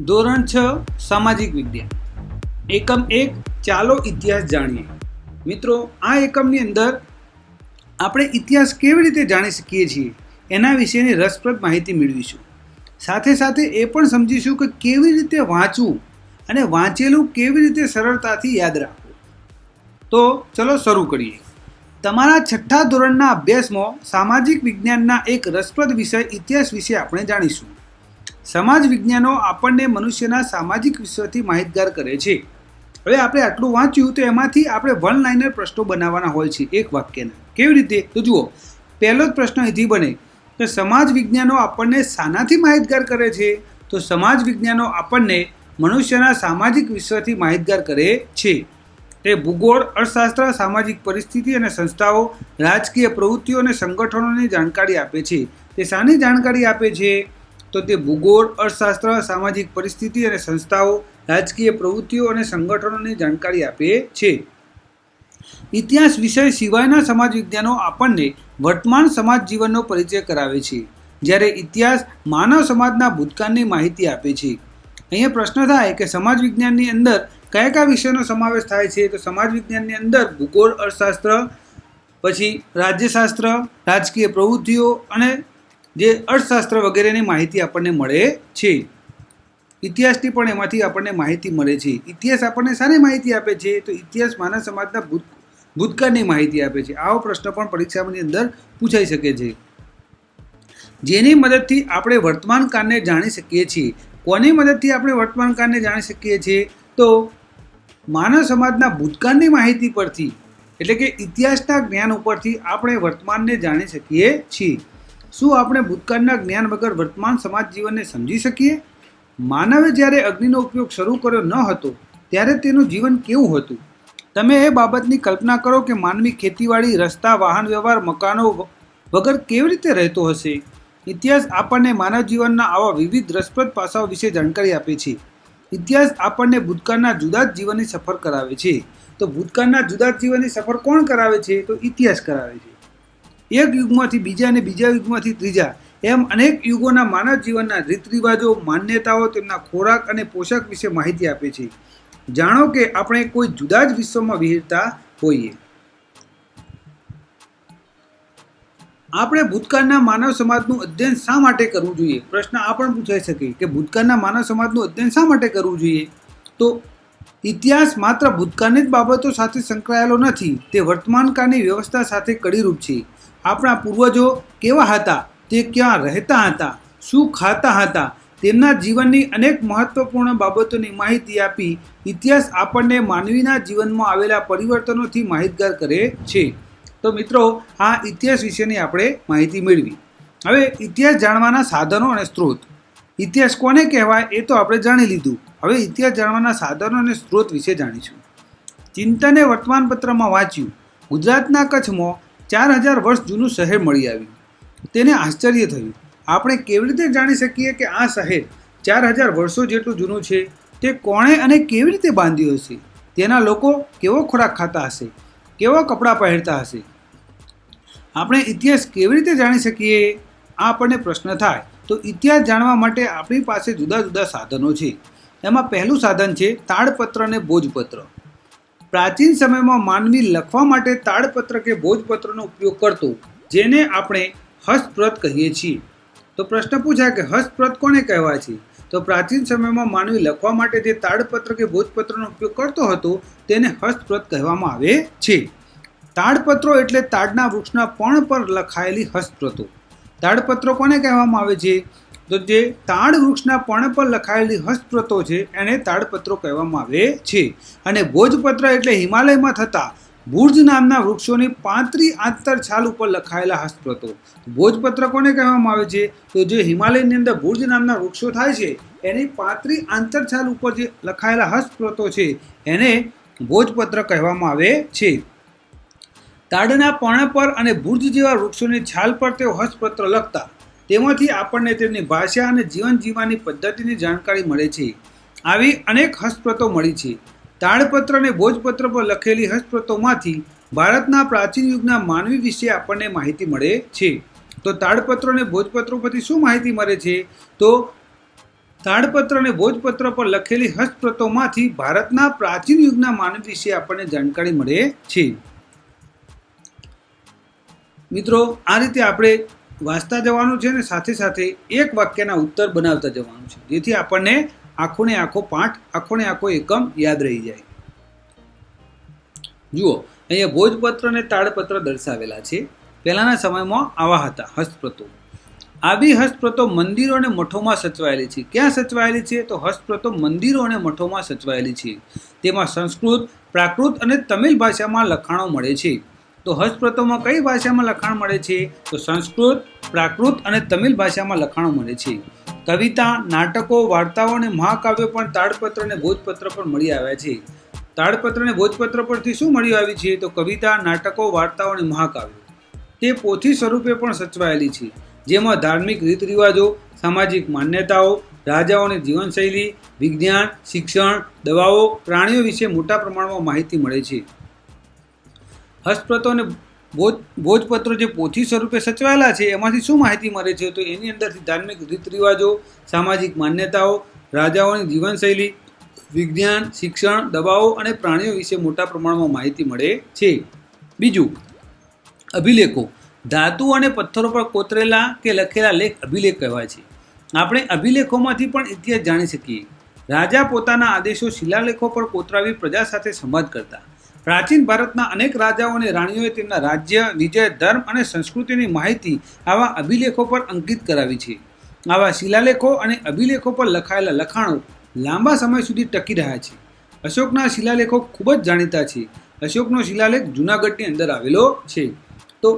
ધોરણ 6 સામાજિક વિજ્ઞાન એકમ 1 ચાલો ઇતિહાસ જાણીએ. મિત્રો, આ એકમની અંદર આપણે ઇતિહાસ કેવી રીતે જાણી શકીએ છીએ એના વિશેની રસપ્રદ માહિતી મેળવીશું. સાથે સાથે એ પણ સમજીશું કે કેવી રીતે વાંચવું અને વાંચેલું કેવી રીતે સરળતાથી યાદ રાખવું. તો ચલો શરૂ કરીએ. તમારા 6ઠ્ઠા ધોરણના અભ્યાસમાં સામાજિક વિજ્ઞાનના એક રસપ્રદ વિષય ઇતિહાસ વિશે આપણે જાણીશું. સમાજ વિજ્ઞાનો આપણને મનુષ્યના સામાજિક વિશ્વથી માહિતગાર કરે છે. હવે આપણે આટલું વાંચ્યું તો એમાંથી આપણે વન લાઇનર પ્રશ્નો બનાવવાના હોય છે એક વાક્યના. કેવી રીતે? તો જુઓ, પહેલો જ પ્રશ્ન અહીંથી બને કે સમાજ વિજ્ઞાનો આપણને શાનાથી માહિતગાર કરે છે? તો સમાજ વિજ્ઞાનો આપણને મનુષ્યના સામાજિક વિશ્વથી માહિતગાર કરે છે. તે ભૂગોળ, અર્થશાસ્ત્ર, સામાજિક પરિસ્થિતિ અને સંસ્થાઓ, રાજકીય પ્રવૃત્તિઓ અને સંગઠનોની જાણકારી આપે છે. તે શાની જાણકારી આપે છે? તો તે ભૂગોળ, અર્થશાસ્ત્ર, સામાજિક પરિસ્થિતિ અને સંસ્થાઓ, રાજકીય પ્રવૃત્તિઓ અને સંગઠનોની જાણકારી આપે છે. ઇતિહાસ વિષય સિવાયના સમાજ વિજ્ઞાનો આપણને વર્તમાન સમાજ જીવનનો પરિચય કરાવે છે, જ્યારે ઇતિહાસ માનવ સમાજના ભૂતકાળની માહિતી આપે છે. અહીંયા પ્રશ્ન થાય કે સમાજ વિજ્ઞાનની અંદર કયા કયા વિષયનો સમાવેશ થાય છે? તો સમાજ વિજ્ઞાનની અંદર ભૂગોળ, અર્થશાસ્ત્ર, પછી રાજ્યશાસ્ત્ર, રાજકીય પ્રવૃત્તિઓ અને જે અર્થશાસ્ત્ર વગેરેની માહિતી આપણને મળે છે. ઇતિહાસની પણ એમાંથી આપણને માહિતી મળે છે. ઇતિહાસ આપણને શાની માહિતી આપે છે? તો ઇતિહાસ માનવ સમાજના ભૂતકાળની માહિતી આપે છે. આવો પ્રશ્ન પણ પરીક્ષાની અંદર પૂછાઈ શકે છે. જેની મદદથી આપણે વર્તમાન કાળને જાણી શકીએ છીએ. કોની મદદથી આપણે વર્તમાન કાળને જાણી શકીએ છીએ? તો માનવ સમાજના ભૂતકાળની માહિતી પરથી, એટલે કે ઇતિહાસના જ્ઞાન ઉપરથી આપણે વર્તમાનને જાણી શકીએ છીએ. શું આપણે ભૂતકાળના જ્ઞાન વગર વર્તમાન સમાજ જીવનને સમજી શકીએ? માનવે જ્યારે અગ્નિનો ઉપયોગ શરૂ કર્યો ન હતો ત્યારે તેનું જીવન કેવું હતું? તમે એ બાબતની કલ્પના કરો કે માનવી ખેતીવાડી, રસ્તા, વાહન વ્યવહાર, મકાનો વગર કેવી રીતે રહેતો હશે? ઇતિહાસ આપણને માનવ જીવનના આવા વિવિધ રસપ્રદ પાસાઓ વિશે જાણકારી આપે છે. ઇતિહાસ આપણને ભૂતકાળના જુદા જ જીવનની સફર કરાવે છે. તો ભૂતકાળના જુદા જ જીવનની સફર કોણ કરાવે છે? તો ઇતિહાસ કરાવે છે. એક યુગમાંથી બીજા અને બીજા યુગમાંથી ત્રીજા, એમ અનેક યુગોના માનવ જીવનના રીત રિવાજો, માન્યતાઓ, તેમના ખોરાક અને પોશાક વિશે માહિતી આપે છે. જાણો કે આપણે કોઈ જુદા જ વિશ્વમાં વિહરતા હોઈએ. આપણે ભૂતકાળના માનવ સમાજનું અધ્યયન શા માટે કરવું જોઈએ? પ્રશ્ન આ પણ પૂછાઈ શકે કે ભૂતકાળના માનવ સમાજનું અધ્યયન શા માટે કરવું જોઈએ? તો ઇતિહાસ માત્ર ભૂતકાળની જ બાબતો સાથે સંકળાયેલો નથી, તે વર્તમાન કાળની વ્યવસ્થા સાથે કડીરૂપ છે. આપણા પૂર્વજો કેવા હતા, તે ક્યાં રહેતા હતા, શું ખાતા હતા, તેમના જીવનની અનેક મહત્વપૂર્ણ બાબતોની માહિતી આપી ઇતિહાસ આપણને માનવીના જીવનમાં આવેલા પરિવર્તનોથી માહિતગાર કરે છે. તો મિત્રો, આ ઇતિહાસ વિશેની આપણે માહિતી મેળવી. હવે ઇતિહાસ જાણવાના સાધનો અને સ્ત્રોત. ઇતિહાસ કોને કહેવાય એ તો આપણે જાણી લીધું. હવે ઇતિહાસ જાણવાના સાધનો અને સ્ત્રોત વિશે જાણીશું. ચિંતને વર્તમાનપત્રમાં વાંચ્યું, ગુજરાતના કચ્છમાં 4000 વર્ષ જૂનું શહેર મળી આવ્યું. તેને આશ્ચર્ય થયું. આપણે કેવી રીતે જાણી શકીએ કે આ શહેર 4000 વર્ષો જેટલું જૂનું છે? તે કોણે અને કેવી રીતે બાંધ્યું હશે? તેના લોકો કેવો ખોરાક ખાતા હશે? કેવા કપડાં પહેરતા હશે? આપણે ઇતિહાસ કેવી રીતે જાણી શકીએ? આ આપણને પ્રશ્ન થાય. તો ઇતિહાસ જાણવા માટે આપણી પાસે જુદા જુદા સાધનો છે. એમાં પહેલું સાધન છે તાડપત્ર અને ભોજપત્ર. પ્રાચીન સમયમાં માનવી લખવા માટે તાડપત્ર કે ભોજપત્રનો ઉપયોગ કરતો, જેને આપણે હસ્તપ્રત કહીએ છીએ. તો પ્રશ્ન પૂછાય કે હસ્તપ્રત કોને કહેવાય છે? તો પ્રાચીન સમયમાં માનવી લખવા માટે જે તાડપત્ર કે ભોજપત્રનો ઉપયોગ કરતો હતો તેને હસ્તપ્રત કહેવામાં આવે છે. તાડપત્રો એટલે તાડના વૃક્ષના પર્ણ પર લખાયેલી હસ્તપ્રતો. તાડપત્રો કોને કહેવામાં આવે છે? તો જે તાડ વૃક્ષના પર્ણ પર લખાયેલી હસ્તપ્રતો છે એને તાડપત્રો કહેવામાં આવે છે. અને ભોજપત્ર એટલે હિમાલયમાં થતા બુર્જ નામના વૃક્ષોની 35 આંતરછાલ ઉપર લખાયેલા હસ્તપ્રતો. ભોજપત્ર કોને કહેવામાં આવે છે? તો જે હિમાલયની અંદર બુર્જ નામના વૃક્ષો થાય છે એની 35 આંતરછાલ ઉપર જે લખાયેલા હસ્તપ્રતો છે એને ભોજપત્ર કહેવામાં આવે છે. તાડના પર્ણ પર અને બુર્જ જેવા વૃક્ષોની છાલ પર તેઓ હસ્તપત્ર લખતા. તેમાંથી આપણને તેમની ભાષા અને જીવન જીવવાની પદ્ધતિની જાણકારી મળે છે. આવી અનેક હસ્તપ્રતો મળી છે. તાડપત્ર અને ભોજપત્ર પર લખેલી હસ્તપ્રતોમાંથી ભારતના પ્રાચીન યુગના માનવી વિશે આપણને માહિતી મળે છે. તો તાડપત્રો અને ભોજપત્રો પરથી શું માહિતી મળે છે? તો તાડપત્ર અને ભોજપત્ર પર લખેલી હસ્તપ્રતોમાંથી ભારતના પ્રાચીન યુગના માનવ વિશે આપણને જાણકારી મળે છે. મિત્રો, આ રીતે આપણે વાંચતા જવાનું છે અને સાથે સાથે એક વાક્યના ઉત્તર બનાવતા જવાનું છે, જેથી આપણને આખો ને આખો પાઠ, આખો ને આખો એકમ યાદ રહી જાય. જુઓ, અહીંયા ભોજપત્ર અને તાડપત્ર દર્શાવેલા છે. પહેલાના સમયમાં આવા હતા હસ્તપ્રતો. આવી હસ્તપ્રતો મંદિરો અને મઠોમાં સચવાયેલી છે. ક્યાં સચવાયેલી છે? તો હસ્તપ્રતો મંદિરો અને મઠોમાં સચવાયેલી છે. તેમાં સંસ્કૃત, પ્રાકૃત અને તમિલ ભાષામાં લખાણો મળે છે. તો હસ્તપ્રતોમાં કઈ ભાષામાં લખાણ મળે છે? તો સંસ્કૃત, પ્રાકૃત અને તમિલ ભાષામાં લખાણો મળે છે. કવિતા, નાટકો, વાર્તાઓ અને મહાકાવ્યો પણ તાડપત્ર અને ભોજપત્ર પર મળી આવ્યા છે. તાડપત્ર અને ભોજપત્ર પરથી શું મળી આવી છે? તો કવિતા, નાટકો, વાર્તાઓ અને મહાકાવ્યો. તે પોથી સ્વરૂપે પણ સચવાયેલી છે, જેમાં ધાર્મિક રીત રિવાજો, સામાજિક માન્યતાઓ, રાજાઓની જીવનશૈલી, વિજ્ઞાન, શિક્ષણ, દવાઓ, પ્રાણીઓ વિશે મોટા પ્રમાણમાં માહિતી મળે છે. હસ્તપ્રતો અને ભોજપત્રો જે પોથી સ્વરૂપે સચવાયેલા છે, એમાંથી શું માહિતી મળે છે? તો એની અંદરથી ધાર્મિક રીત રિવાજો, સામાજિક માન્યતાઓ, રાજાઓની જીવનશૈલી, વિજ્ઞાન, શિક્ષણ, દવાઓ અને પ્રાણીઓ વિશે મોટા પ્રમાણમાં માહિતી મળે છે. બીજું, અભિલેખો. ધાતુ અને પથ્થરો પર કોતરેલા કે લખેલા લેખ અભિલેખ કહેવાય છે. આપણે અભિલેખોમાંથી પણ ઇતિહાસ જાણી શકીએ. રાજા પોતાના આદેશો શિલાલેખો પર કોતરાવી પ્રજા સાથે સંવાદ કરતા. પ્રાચીન ભારતના અનેક રાજાઓ અને રાણીઓએ તેમના રાજ્ય, વિજય, ધર્મ અને સંસ્કૃતિની માહિતી આવા અભિલેખો પર અંકિત કરાવી છે. આવા શિલાલેખો અને અભિલેખો પર લખાયેલા લખાણો લાંબા સમય સુધી ટકી રહ્યા છે. અશોકના શિલાલેખો ખૂબ જ જાણીતા છે. અશોકનો શિલાલેખ જૂનાગઢની અંદર આવેલો છે. તો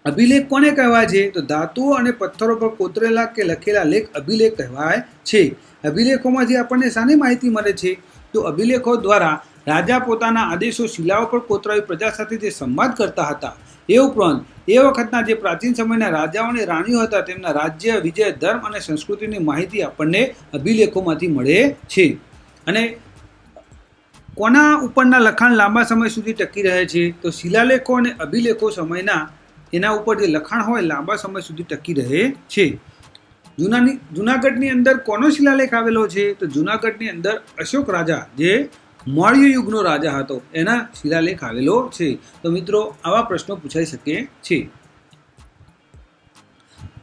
અભિલેખ કોને કહેવાય છે? તો ધાતુઓ અને પથ્થરો પર કોતરેલા કે લખેલા લેખ અભિલેખ કહેવાય છે. અભિલેખોમાંથી આપણને શાની માહિતી મળે છે? તો અભિલેખો દ્વારા રાજા પોતાના આદેશો શિલાઓ પર કોતરાવી પ્રજા સાથે જે સંવાદ કરતા હતા, એ ઉપરાંત એ વખતના જે પ્રાચીન સમયના રાજાઓ અને રાણીઓ હતા, તેમના રાજ્ય, વિજય, ધર્મ અને સંસ્કૃતિની માહિતી આપણને અભિલેખોમાંથી મળે છે. અને કોના ઉપરના લખાણ લાંબા સમય સુધી ટકી રહે છે? તો શિલાલેખો અને અભિલેખો સમયના એના ઉપર જે લખાણ હોય લાંબા સમય સુધી ટકી રહે છે. જૂનાગઢની અંદર કોનો શિલાલેખ આવેલો છે? તો જૂનાગઢની અંદર અશોક રાજા, જે મૌર્ય યુગનો રાજા હતો, એના શિલાલેખ આવેલો છે. તો મિત્રો, આવા પ્રશ્નો પૂછાઈ શકે છે.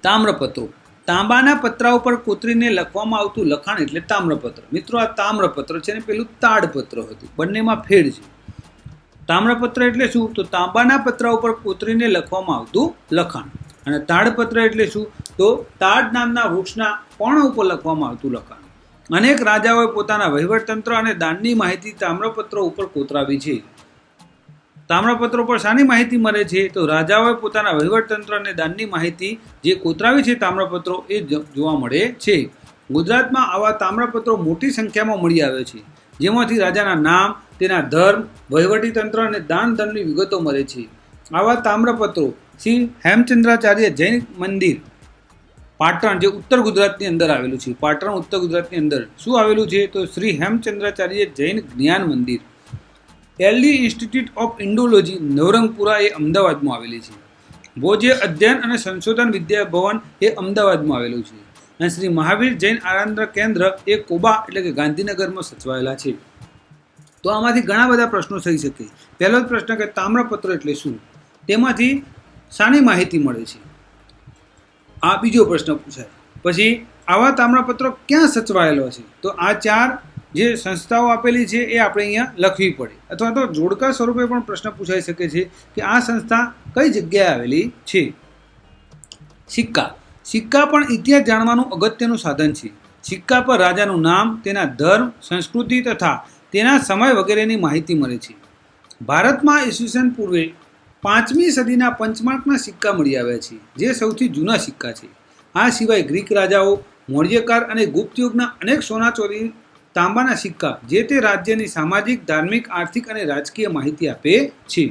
તામ્રપત્રો. તાંબાના પતરા ઉપર કોતરીને લખવામાં આવતું લખાણ એટલે તામ્રપત્ર. મિત્રો, આ તામ્રપત્ર છે ને પેલું તાડપત્ર હતું, બંનેમાં ફેર છે. તામ્રપત્ર એટલે શું? તો તાંબાના પતરા ઉપર કોતરીને લખવામાં આવતું લખાણ. અને તાડપત્ર એટલે શું? તો તાડ નામના વૃક્ષના પર્ણ ઉપર લખવામાં આવતું લખાણ. અનેક રાજાઓએ પોતાના વહીવટતંત્ર અને દાનની માહિતી તામ્રપત્રો ઉપર કોતરાવી છે. તામ્રપત્રો પર શાની માહિતી મળે છે? તો રાજાઓએ પોતાના વહીવટતંત્ર અને દાનની માહિતી જે કોતરાવી છે તામ્રપત્રો, એ જોવા મળે છે. ગુજરાતમાં આવા તામ્રપત્રો મોટી સંખ્યામાં મળી આવે છે, જેમાંથી રાજાના નામ, તેના ધર્મ, વહીવટીતંત્ર અને દાન ધર્મની વિગતો મળે છે. આવા તામ્રપત્રો શ્રી હેમચંદ્રાચાર્ય જૈન મંદિર, પાટણ, જે ઉત્તર ગુજરાતની અંદર આવેલું છે. પાટણ ઉત્તર ગુજરાતની અંદર શું આવેલું છે? તો Shri Hemchandracharya Jain Gyan Mandir. LD institute of Indology Navrangpura એ અમદાવાદમાં આવેલી છે. ભોજે અધ્યયન અને સંશોધન વિદ્યા ભવન એ અમદાવાદમાં આવેલું છે. અને શ્રી મહાવીર જૈન આરાધના કેન્દ્ર એ કોબા એટલે કે ગાંધીનગરમાં સચવાયેલા છે. તો આમાંથી ઘણા બધા પ્રશ્નો થઈ શકે. પહેલો જ પ્રશ્ન કે તામ્રપત્ર એટલે શું? તેમાંથી શાની માહિતી મળે છે? આ બીજો પ્રશ્ન પૂછાય. પછી આવા તામ્રપત્રો ક્યાં સચવાયેલો છે? તો આ 4 જે સંસ્થાઓ આપેલી છે એ આપણે અહીંયા લખવી પડે. અથવા તો જોડકા સ્વરૂપે પણ પ્રશ્ન પૂછાઈ શકે છે કે આ સંસ્થા કઈ જગ્યાએ આવેલી છે. સિક્કા. સિક્કા પણ ઇતિહાસ જાણવાનું અગત્યનું સાધન છે. સિક્કા પર રાજાનું નામ, તેના ધર્મ, સંસ્કૃતિ તથા તેના સમય વગેરેની માહિતી મળે છે. ભારતમાં ઈસવીસન પૂર્વે 5મી સદીના પંચમાર્કના સિક્કા મળી આવ્યા છે, જે સૌથી જૂના સિક્કા છે. આ સિવાય ગ્રીક રાજાઓ, મૌર્યકાળ અને ગુપ્ત યુગના અનેક સોના ચોરી તાંબાના સિક્કા જે તે રાજ્યની સામાજિક, ધાર્મિક, આર્થિક અને રાજકીય માહિતી આપે છે.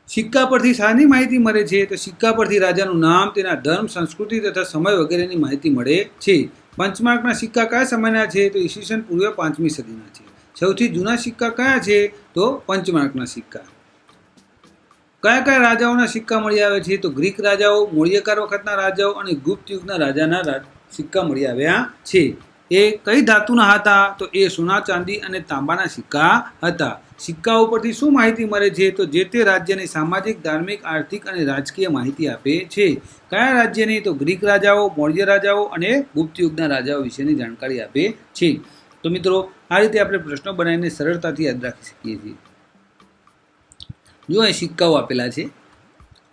સિક્કા પરથી શાની માહિતી મળે છે? તો સિક્કા પરથી રાજાનું નામ, તેના ધર્મ, સંસ્કૃતિ તથા સમય વગેરેની માહિતી મળે છે. પંચમાર્કના સિક્કા કયા સમયના છે? તો ઈસવીસન પૂર્વે 5મી સદીના છે. સૌથી જૂના સિક્કા કયા છે? તો પંચમાર્કના સિક્કા. કયા કયા રાજાઓના સિક્કા મળી આવે છે? તો ગ્રીક રાજાઓ, મૌર્યકાળ વખતના રાજાઓ અને ગુપ્ત યુગના રાજાના સિક્કા મળી આવ્યા છે. એ કઈ ધાતુના હતા? તો એ સોના, ચાંદી અને તાંબાના સિક્કા હતા. સિક્કા ઉપરથી શું માહિતી મળે છે? તો જે તે રાજ્યની સામાજિક, ધાર્મિક, આર્થિક અને રાજકીય માહિતી આપે છે. કયા રાજ્યની? તો ગ્રીક રાજાઓ, મૌર્ય રાજાઓ અને ગુપ્ત યુગના રાજાઓ વિશેની જાણકારી આપે છે. તો મિત્રો, આ રીતે આપણે પ્રશ્નો બનાવીને સરળતાથી યાદ રાખી શકીએ છીએ. જો એ સિક્કાઓ આપેલા છે,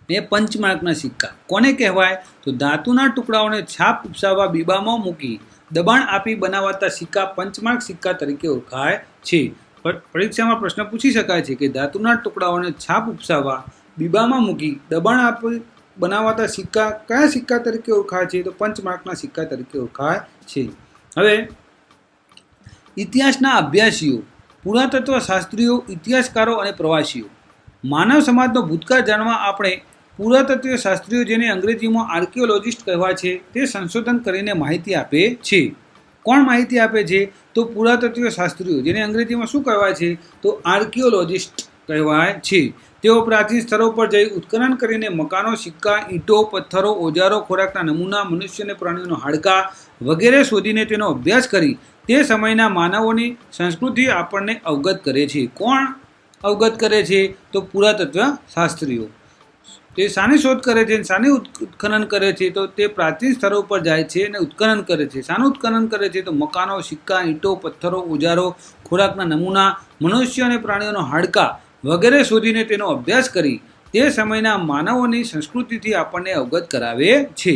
એ પંચમાર્કના સિક્કા કોને કહેવાય? તો ધાતુના ટુકડાઓને છાપ ઉપસાવવા બીબામાં મૂકી દબાણ આપી બનાવાતા સિક્કા પંચમાર્ક સિક્કા તરીકે ઓળખાય છે. પરીક્ષામાં પ્રશ્ન પૂછી શકાય છે કે ધાતુના ટુકડાઓને છાપ ઉપસાવવા બીબામાં મૂકી દબાણ આપી બનાવાતા સિક્કા કયા સિક્કા તરીકે ઓળખાય છે? તો પંચમાર્કના સિક્કા તરીકે ઓળખાય છે. હવે ઇતિહાસના અભ્યાસીઓ, પુરાતત્વ શાસ્ત્રીઓ, ઇતિહાસકારો અને પ્રવાસીઓ, માનવ સમાજનો ભૂતકાળ જાણવા આપણે પુરાતત્વ શાસ્ત્રીઓ, જેને અંગ્રેજીમાં આર્કિયોલોજિસ્ટ કહેવાય છે, તે સંશોધન કરીને માહિતી આપે છે. કોણ માહિતી આપે છે? તો પુરાતત્વ શાસ્ત્રીઓ, જેને અંગ્રેજીમાં શું કહેવાય છે? તો આર્કિયોલોજિસ્ટ કહેવાય છે. તેઓ પ્રાચીન સ્થળો પર જઈ ઉત્ખનન કરીને મકાનો, સિક્કા, ઈંટો, પથ્થરો, ઓજારો, ખોરાકના નમૂના, મનુષ્ય અને પ્રાણીઓનો હાડકાં વગેરે શોધીને તેનો અભ્યાસ કરી તે સમયના માનવોની સંસ્કૃતિ આપણને અવગત કરે છે. કોણ અવગત કરે છે? તો પુરાતત્વ શાસ્ત્રીઓ. તે શાની શોધ કરે છે, શાની ઉત્ખનન કરે છે? તો તે પ્રાચીન સ્થળો પર જાય છે અને ઉત્ખનન કરે છે. શાનું ઉત્ખનન કરે છે? તો મકાનો, સિક્કા, ઈંટો, પથ્થરો, ઓજારો, ખોરાકના નમૂના, મનુષ્ય અને પ્રાણીઓનો હાડકાં વગેરે શોધીને તેનો અભ્યાસ કરી તે સમયના માનવોની સંસ્કૃતિથી આપણને અવગત કરાવે છે.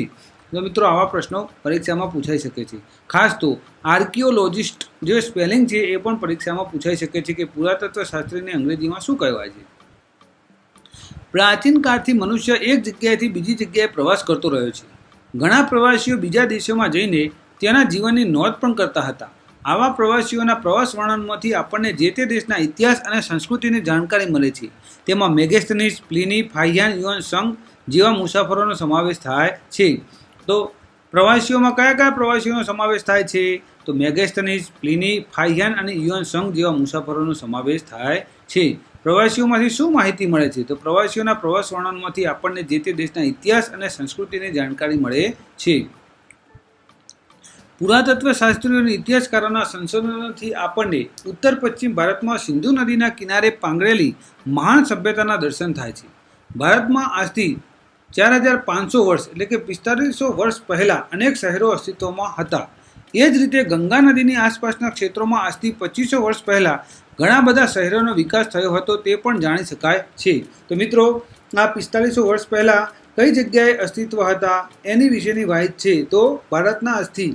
તો મિત્રો, આવા પ્રશ્નો પરીક્ષામાં પૂછાઈ શકે છે. ખાસ તો આર્કિયોલોજિસ્ટ જે સ્પેલિંગ છે એ પણ પરીક્ષામાં પૂછાઈ શકે છે કે પુરાતત્વ શાસ્ત્રીને અંગ્રેજીમાં શું કહેવાય છે. પ્રાચીન કાળથી મનુષ્ય એક જગ્યાએથી બીજી જગ્યાએ પ્રવાસ કરતો રહ્યો છે. ઘણા પ્રવાસીઓ બીજા દેશોમાં જઈને ત્યાંના જીવનની નોંધ પણ કરતા હતા. આવા પ્રવાસીઓના પ્રવાસ વર્ણનમાંથી આપણને જે તે દેશના ઇતિહાસ અને સંસ્કૃતિની જાણકારી મળે છે. તેમાં મેગેસ્થનીસ, પ્લિની, ફાહિયાન, યુઅન સંગ જેવા મુસાફરોનો સમાવેશ થાય છે. તો પ્રવાસીઓમાં કયા કયા પ્રવાસીઓનો સમાવેશ થાય છે? તો મેગેસ્થનીસ, પ્લિની, ફાહિયાન અને યુઅન સંગ જેવા મુસાફરોનો સમાવેશ થાય છે. પ્રવાસીઓમાંથી શું માહિતી મળે છે? તો પ્રવાસીઓના પ્રવાસ વર્ણનમાંથી આપણને જે તે દેશના ઇતિહાસ અને સંસ્કૃતિની જાણકારી મળે છે. પુરાતત્વ શાસ્ત્રીઓ અને ઇતિહાસકારોના સંશોધનોથી આપણને ઉત્તર પશ્ચિમ ભારતમાં સિંધુ નદીના કિનારે પાંગરેલી મહાન સભ્યતાના દર્શન થાય છે. ભારતમાં આજથી 4500 વર્ષ એટલે કે 4500 વર્ષ પહેલાં અનેક શહેરો અસ્તિત્વમાં હતા. એ જ રીતે ગંગા નદીની આસપાસના ક્ષેત્રોમાં આજથી 2500 વર્ષ પહેલાં ઘણા બધા શહેરોનો વિકાસ થયો હતો, તે પણ જાણી શકાય છે. તો મિત્રો, આ 4500 વર્ષ પહેલાં કઈ જગ્યાએ અસ્તિત્વ હતા એની વિશેની વાત છે. તો ભારતના આજથી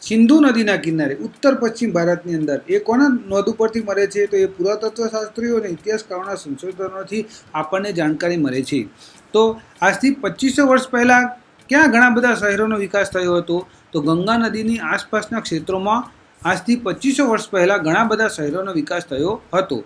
સિંધુ નદીના કિનારે ઉત્તર પશ્ચિમ ભારતની અંદર એ કોના નોંધ ઉપરથી મળે છે? તો એ પુરાતત્વ શાસ્ત્રીઓ અને ઇતિહાસકારોના સંશોધનોથી આપણને જાણકારી મળે છે. તો આજથી 2500 વર્ષ પહેલાં ક્યાં ઘણા બધા શહેરોનો વિકાસ થયો હતો? તો ગંગા નદીની આસપાસના ક્ષેત્રોમાં આજથી 2500 વર્ષ પહેલાં ઘણા બધા શહેરોનો વિકાસ થયો હતો.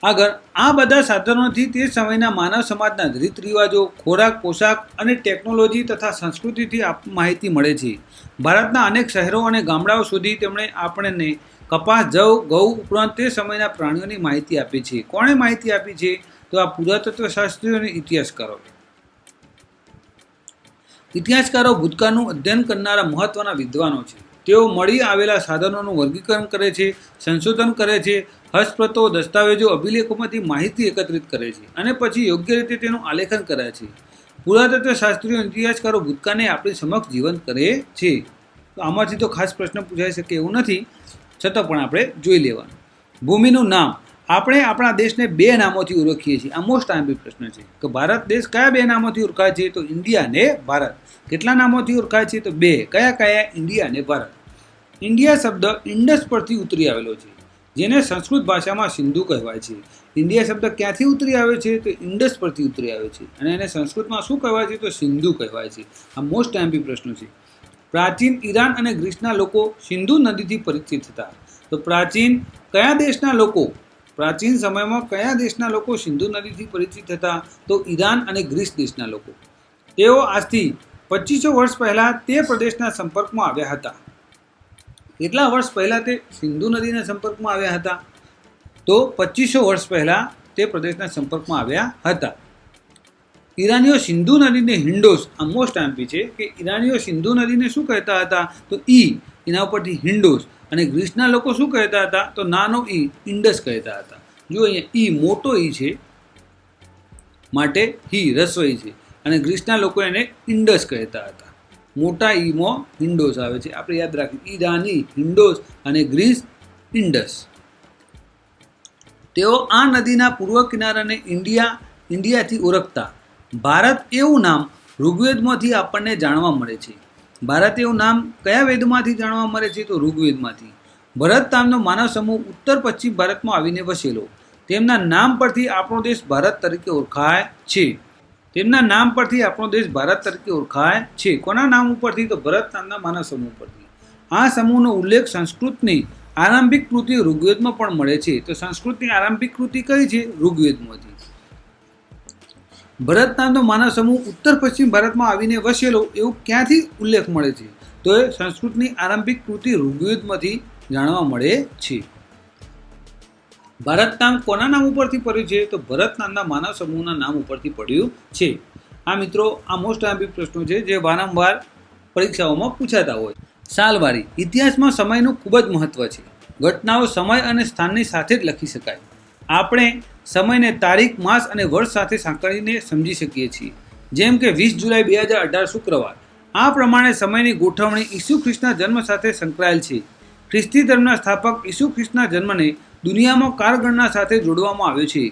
આગળ, આ બધા સાધનોથી તે સમયના માનવ સમાજના રીત રિવાજો, ખોરાક, પોશાક અને ટેકનોલોજી તથા સંસ્કૃતિથી માહિતી મળે છે. ભારતના અનેક શહેરો અને ગામડાઓ સુધી તેમણે આપણને કપાસ, જવ, ઘઉં ઉપરાંત તે સમયના પ્રાણીઓની માહિતી આપી છે. કોણે માહિતી આપી છે? તો આ પુરાતત્વ શાસ્ત્રીઓ અને ઇતિહાસકારો. ઇતિહાસકારો ભૂતકાળનું અધ્યયન કરનારા મહત્વના વિદ્વાનો છે. તેઓ મળી આવેલા સાધનોનું વર્ગીકરણ કરે છે, સંશોધન કરે છે, હસ્તપ્રતો, દસ્તાવેજો, અભિલેખોમાંથી માહિતી એકત્રિત કરે છે અને પછી યોગ્ય રીતે તેનું આલેખન કરે છે. પુરાતત્વ શાસ્ત્રીઓ અને ઇતિહાસકારો ભૂતકાળને આપણી સમક્ષ જીવંત કરે છે. તો આમાંથી તો ખાસ પ્રશ્ન પૂછાઈ શકે એવું નથી, છતાં પણ આપણે જોઈ લેવાનું. ભૂમિનું નામ. આપણે આપણા દેશને 2 નામોથી ઓળખીએ છીએ. આ મોસ્ટ આઈએમપી પ્રશ્ન છે કે ભારત દેશ કયા 2 નામોથી ઓળખાય છે? તો ઇન્ડિયા અને ભારત. કેટલા નામોથી ઓળખાય છે? તો 2. કયા કયા? ઇન્ડિયા અને ભારત. ઇન્ડિયા શબ્દ ઇન્ડસ પરથી ઉતરી આવેલો છે, જેને સંસ્કૃત ભાષામાં સિંધુ કહેવાય છે. ઇન્ડિયા શબ્દ ક્યાંથી ઉતરી આવે છે? તો ઇન્ડસ પરથી ઉતરી આવે છે અને એને સંસ્કૃતમાં શું કહેવાય છે? તો સિંધુ કહેવાય છે. આ મોસ્ટ આઈએમપી પ્રશ્ન છે. પ્રાચીન ઈરાન અને ગ્રીસના લોકો સિંધુ નદીથી પરિચિત હતા. તો પ્રાચીન કયા દેશના લોકો? પ્રાચીન સમયમાં કયા દેશના લોકો સિંધુ નદીથી પરિચિત હતા? તો ઈરાન અને ગ્રીસ દેશના લોકો. તેઓ આજથી 2500 વર્ષ પહેલાં તે પ્રદેશના સંપર્કમાં આવ્યા હતા. કેટલા વર્ષ પહેલાં તે સિંધુ નદીના સંપર્કમાં આવ્યા હતા? તો 2500 વર્ષ પહેલાં તે પ્રદેશના સંપર્કમાં આવ્યા હતા. ઈરાનીઓ સિંધુ નદીને હિન્ડોસ, આ મોસ્ટ એમ્પી છે કે ઈરાનીઓ સિંધુ નદીને શું કહેતા હતા તો ઈ, એના ઉપરથી હિન્ડોસ. અને ગ્રીસના લોકો શું કહેતા હતા તો નાનો ઈ ઇન્ડસ કહેતા હતા. જો અહીંયા ઈ મોટો ઈ છે માટે હી રસોઈ છે, અને ગ્રીસના લોકો એને ઇન્ડસ કહેતા હતા. મોટા ઈમાં હિન્ડોસ આવે છે. આપણે યાદ રાખીએ, ઈરાની હિન્ડોસ અને ગ્રીસ ઇન્ડસ. તેઓ આ નદીના પૂર્વ કિનારાને ઇન્ડિયાથી ઓળખતા. ભારત એવું નામ ઋગ્વેદમાંથી આપણને જાણવા મળે છે. ભારત એવું નામ કયા વેદમાંથી જાણવા મળે છે તો ઋગ્વેદમાંથી. ભરત નામનો માનવ સમૂહ ઉત્તર પશ્ચિમ ભારતમાં આવીને વસેલો. તેમના નામ પરથી આપણો દેશ ભારત તરીકે ઓળખાય છે. તેમના નામ પરથી આપણો દેશ ભારત તરીકે ઓળખાય છે. કોના નામ ઉપરથી તો ભરત નામના માનવ સમૂહ પરથી. આ સમૂહનો ઉલ્લેખ સંસ્કૃતની આરંભિક કૃતિ ઋગ્વેદમાં પણ મળે છે. તો સંસ્કૃતની આરંભિક કૃતિ કઈ છે ઋગ્વેદમાંથી. ભરત નામનો માનવ સમૂહ ઉત્તર પશ્ચિમ ભારતમાં આવીને વસેલો એવું ક્યાંથી ઉલ્લેખ મળે છે તો એ સંસ્કૃતની આરંભિક કૃતિ ઋગ્વેદમાંથી જાણવા મળે છે. ભારત નામ કોના નામ ઉપરથી પડ્યું છે તો ભરત નામના માનવ સમૂહના નામ ઉપરથી પડ્યું છે. આ મિત્રો આ મોસ્ટ આરંભિક પ્રશ્નો છે જે વારંવાર પરીક્ષાઓમાં પૂછાતા હોય. સાલવારી. ઇતિહાસમાં સમયનું ખૂબ જ મહત્વ છે. ઘટનાઓ સમય અને સ્થાનની સાથે જ લખી શકાય. આપણે સમયને તારીખ, માસ અને વર્ષ સાથે સાંકળીને સમજી શકીએ છીએ. જેમ કે 20 જુલાઈ 2018 શુક્રવાર. આ પ્રમાણે સમયની ગોઠવણી ઈસુ ખ્રિસ્તના જન્મ સાથે સંકળાયેલ છે. ખ્રિસ્તી ધર્મના સ્થાપક ઈસુ ખ્રિસ્તના જન્મને દુનિયામાં કાળગણના સાથે જોડવામાં આવ્યો છે.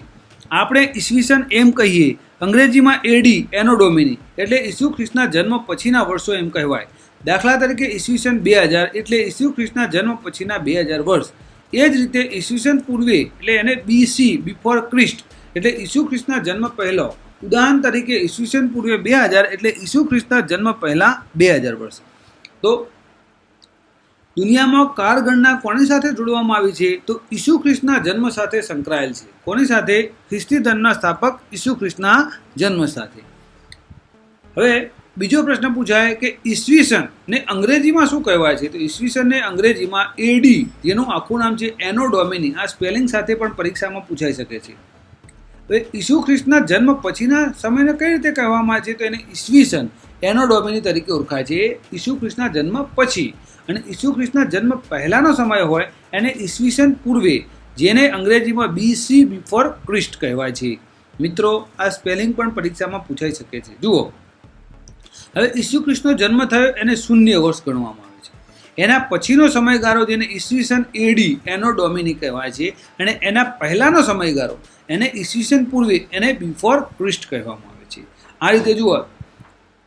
આપણે ઈસવીસન એમ કહીએ, અંગ્રેજીમાં એડી એનો ડોમિની એટલે ઈસુ ખ્રિસ્તના જન્મ પછીના વર્ષો એમ કહેવાય. દાખલા તરીકે ઈસવીસન 2000 એટલે ઈસુ ખ્રિસ્તના જન્મ પછીના 2000 વર્ષ. એ જ રીતે ઈસવીસન પૂર્વે એટલે એને બીસી બિફોર ક્રિસ્ટ એટલે ઈસુ ખ્રિસ્તના જન્મ પહેલો. ઉદાહરણ તરીકે ઈસવીસન પૂર્વે 2000 એટલે ઈસુ ખ્રિસ્તના જન્મ પહેલા 2000 વર્ષ. તો દુનિયામાં કાળગણના કોની સાથે જોડવામાં આવી છે તો ઈસુ ખ્રિસ્તના જન્મ સાથે સંકળાયેલ છે. કોની સાથે? ખ્રિસ્તી ધર્મના સ્થાપક ઈસુ ખ્રિસ્તના જન્મ સાથે. હવે બીજો પ્રશ્ન પૂછાય કે ઈસવીસન ને અંગ્રેજીમાં શું કહેવાય છે તો ઈસવીસનને અંગ્રેજીમાં એડી, જેનું આખું નામ છે એનો ડોમિની. આ સ્પેલિંગ સાથે પણ પરીક્ષામાં પૂછાઈ શકે છે. હવે ઈસુ ખ્રિસ્તના જન્મ પછીના સમયને કઈ રીતે કહેવામાં આવે છે તો એને ઈસવીસન એનો ડોમિની તરીકે ઓળખાય છે. ઈસુ ખ્રિસ્તના જન્મ પછી. અને ઈસુ ખ્રિસ્તના જન્મ પહેલાનો સમય હોય એને ઈસવીસન પૂર્વે, જેને અંગ્રેજીમાં બીસી બિફોર ક્રિસ્ટ કહેવાય છે. મિત્રો આ સ્પેલિંગ પણ પરીક્ષામાં પૂછાઈ શકે છે. જુઓ, હવે ઈસુ ખ્રિસ્તનો જન્મ થયો એને 0 વર્ષ ગણવામાં આવે છે. એના પછીનો સમયગાળો જેને ઈસવીસન એડી એનો ડોમિની કહેવાય છે, અને એના પહેલાનો સમયગાળો એને ઈસવીસન પૂર્વે એને બિફોર ક્રિસ્ટ કહેવામાં આવે છે. આ રીતે જુઓ,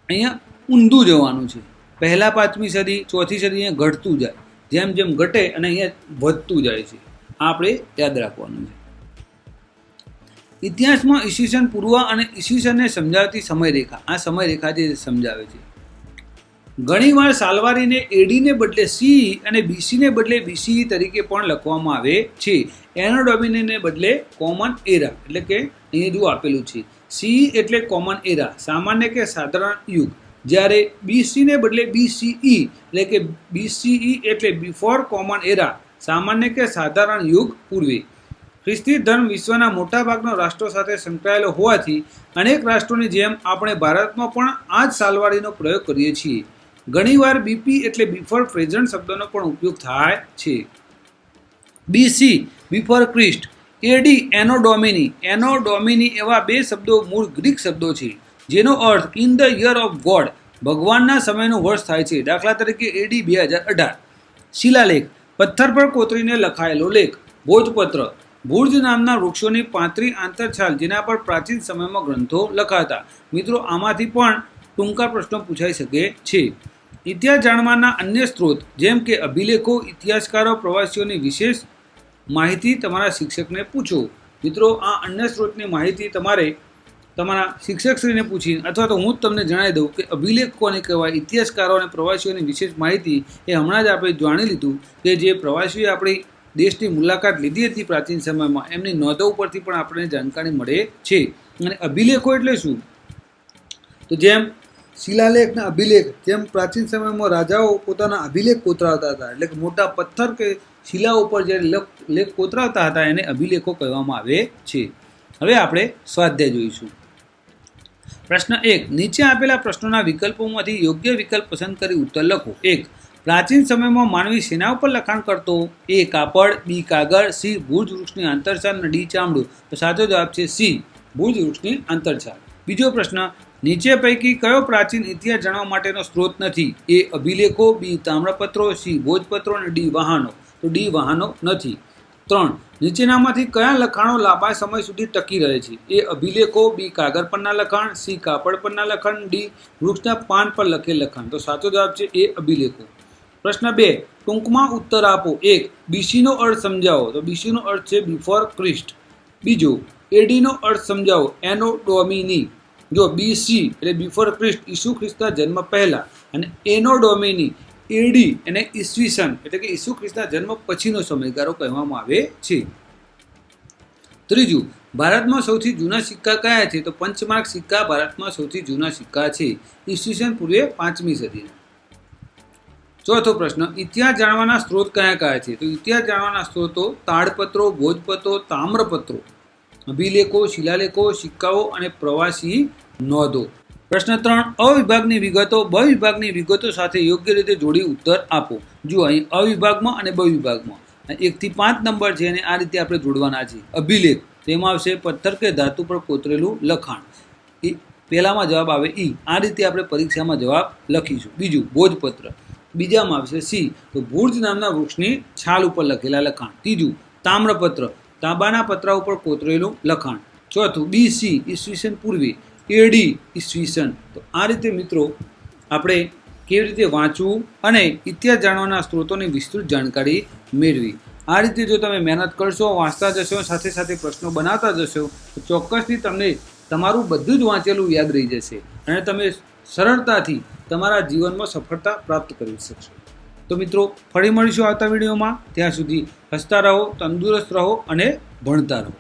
અહીંયા ઊંધું જવાનું છે. પહેલા 5મી સદી, 4થી સદી અહીંયા ઘટતું જાય, જેમ જેમ ઘટે અને અહીંયા વધતું જાય છે. આ આપણે યાદ રાખવાનું છે. ઇતિહાસમાં ઈસવીસન પૂર્વ અને ઈસવીસનને સમજાવતી સમયરેખા. આ સમયરેખા જે સમજાવે છે. ઘણીવાર સાલવારીને એડીને બદલે સી અને બીસીને બદલે બીસી તરીકે પણ લખવામાં આવે છે. એનો ડોમિનીને બદલે કોમન એરા, એટલે કે અહીંયા જો આપેલું છે સી એટલે કોમન એરા, સામાન્ય કે સાધારણ યુગ. જ્યારે બીસીને બદલે બીસીઈ એટલે કે બીસીઈ એટલે બિફોર કોમન એરા, સામાન્ય કે સાધારણ યુગ પૂર્વે. ખ્રિસ્તી ધર્મ વિશ્વના મોટાભાગના રાષ્ટ્રો સાથે સંકળાયેલો હોવાથી અનેક રાષ્ટ્રોની જેમ આપણે ભારતમાં પણ આ જ સાલવારીનો પ્રયોગ કરીએ છીએ. ઘણીવાર બીપી એટલે બિફોર પ્રેઝન્ટ શબ્દનો પણ ઉપયોગ થાય છે. બીસી બિફોર ક્રિસ્ટ, એડી એનો ડોમિની એવા 2 શબ્દો મૂળ ગ્રીક શબ્દો છે, જેનો અર્થ in the year of God, ભગવાનના સમયનું વર્ષ થાય છે. દાખલા તરીકે એડી 2018. શિલાલેખ, પથ્થર પર કોતરીને લખાયેલો લેખ. ભોજપત્ર, ભુર્જ નામના વૃક્ષોની 35 આંતરછાલ જેના પર પ્રાચીન સમયમાં ગ્રંથો લખાતા. મિત્રો આમાંથી પણ ટૂંકા પ્રશ્નો પૂછાઈ શકે છે. ઇતિહાસ જાણવાના અન્ય સ્ત્રોત જેમ કે અભિલેખો, ઇતિહાસકારો, પ્રવાસીઓની વિશેષ માહિતી તમારા શિક્ષકને પૂછો. મિત્રો આ અન્ય સ્ત્રોતની માહિતી તમારે તમારા શિક્ષકશ્રીને પૂછીને અથવા તો હું જ તમને જણાવી દઉં કે અભિલેખ કોને કહેવાય, ઇતિહાસકારો અને પ્રવાસીઓની વિશેષ માહિતી એ હમણાં જ આપણે જાણી લીધું કે જે પ્રવાસીઓએ આપણી દેશની મુલાકાત લીધી હતી પ્રાચીન સમયમાં, એમની નોંધો ઉપરથી પણ આપણને જાણકારી મળે છે. અને અભિલેખો એટલે શું તો જેમ શિલાલેખના અભિલેખ, જેમ પ્રાચીન સમયમાં રાજાઓ પોતાના અભિલેખ કોતરાવતા હતા, એટલે કે મોટા પથ્થર કે શિલા ઉપર જ્યારે લેખ કોતરાવતા હતા એને અભિલેખો કહેવામાં આવે છે. હવે આપણે સ્વાધ્યાય જોઈશું. પ્રશ્ન 1. નીચે આપેલા પ્રશ્નોના વિકલ્પોમાંથી યોગ્ય વિકલ્પ પસંદ કરી ઉત્તર લખો. 1. પ્રાચીન સમયમાં માનવી શેના ઉપર લખાણ કરતો? A. કાપડ, B. કાગળ, C. ભુજ વૃક્ષની આંતરછાલ અને D. ચામડું. તો સાચો જવાબ છે C. ભુજ વૃક્ષની આંતરછાલ. બીજો પ્રશ્ન. નીચે પૈકી કયો પ્રાચીન ઇતિહાસ જાણવા માટેનો સ્ત્રોત નથી? A. અભિલેખો, B. તામ્રપત્રો, C. ભોજપત્રો અને D. વાહનો. તો D. વાહનો નથી. 3. નીચેનામાંથી કયા લખાણો લાંબા સમય સુધી ટકી રહે છે? A. અભિલેખો, B. કાગળ પરના લખાણ, C. કાપડ પરના લખાણ, D. વૃક્ષના પાન પર લખેલ લખાણ. તો સાચો જવાબ છે A. અભિલેખો. પ્રશ્ન 2. ટૂંકમાં ઉત્તર આપો. 1. BC નો અર્થ સમજાવો. તો BC નો અર્થ છે બિફોર ક્રિસ્ટ. બીજો, AD નો અર્થ સમજાવો. એનો ડોમિની. જો BC એટલે બિફોર ક્રિસ્ટ, ઈસુ ખ્રિસ્તના જન્મ પહેલા, અને એનો ડોમિની AD એને ઈસવીસન એટલે કે ઈસુ ખ્રિસ્તના જન્મ પછીનો સમયગાળો કહેવામાં આવે છે. ત્રીજું, ભારતમાં સૌથી જૂના સિક્કા કયા છે? તો પંચમાર્ક સિક્કા ભારતમાં સૌથી જૂના સિક્કા છે, ઈસવીસન પૂર્વે 5મી સદીના. ચોથો પ્રશ્ન. ઇતિહાસ જાણવાના સ્ત્રોત કયા કયા છે? તો ઇતિહાસ જાણવાના સ્ત્રોતો તાડપત્રો, ભોજપત્રો, તામ્રપત્રો, અભિલેખો, શિલાલેખો, સિક્કાઓ અને પ્રવાસી નોંધો. પ્રશ્ન 3. અ વિભાગની વિગતો બ વિભાગની વિગતો સાથે યોગ્ય રીતે જોડી ઉત્તર આપો. જુઓ, અહીં અ વિભાગમાં અને બ વિભાગમાં 1 થી 5 નંબર છે અને આ રીતે આપણે જોડવાના છે. અભિલેખ, તેમાં આવશે પથ્થર કે ધાતુ પર કોતરેલું લખાણ. પહેલામાં જવાબ આવે ઈ. આ રીતે આપણે પરીક્ષામાં જવાબ લખીશું. બીજું, ભોજપત્ર. બીજામાં આવશે સી, તો ભુજ નામના વૃક્ષની છાલ ઉપર લખેલા લખાણ. ત્રીજું, તામ્રપત્ર, તાંબાના પતરા ઉપર કોતરેલું લખાણ. ચોથું, BC ઈસવીસન પૂર્વે, AD ઈસવીસન. તો આ રીતે મિત્રો આપણે કેવી રીતે વાંચવું અને ઇતિહાસ જાણવાના સ્ત્રોતોની વિસ્તૃત જાણકારી મેળવી. આ રીતે જો તમે મહેનત કરશો, વાંચતા જશો, સાથે સાથે પ્રશ્નો બનાવતા જશો, તો ચોક્કસથી તમને તમારું બધું જ વાંચેલું યાદ રહી જશે અને તમે સરળતાથી તમારા જીવનમાં સફળતા પ્રાપ્ત કરી શકશો. તો મિત્રો, ફરી મળીશું આવતા વિડીયોમાં. ત્યાં સુધી હસતા રહો, તંદુરસ્ત રહો અને ભણતા રહો.